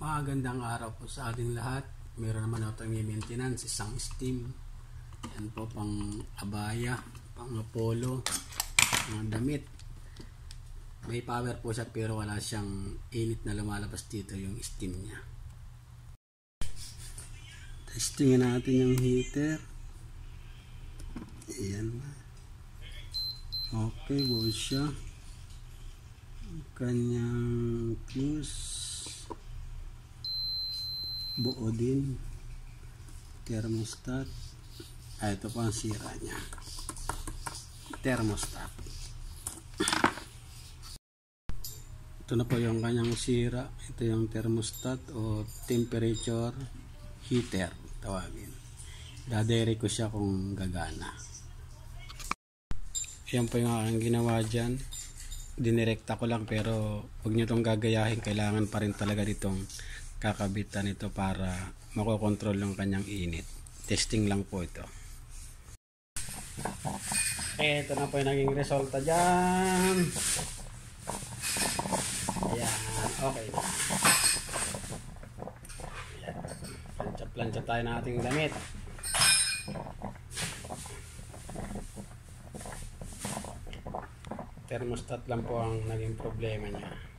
Magandang araw po sa ating lahat. Meron naman ako tayong maintenance, isang steam. Yan po pang abaya, pang polo, mga damit. May power po siya pero wala siyang init na lumalabas dito yung steam niya. Testingin natin yung heater. Ayan. Okay, buo siya. Kanyang fuse buo din, thermostat. Ito po ang sira niya, thermostat. Ito na po yung kanyang sira. Ito yung thermostat o temperature heater tawagin. Dadere ko siya kung gagana. Yan po yung aking ginawa dyan. Dinirekta ko lang pero huwag nyo itong gagayahin. Kailangan pa rin talaga ditong kakabitan ito para makokontrol yung kanyang init. Testing lang po ito. Ito na po yung naging resulta dyan. Ayan, okay na. Plancha tayo ng ating damit. Thermostat lang po ang naging problema niya.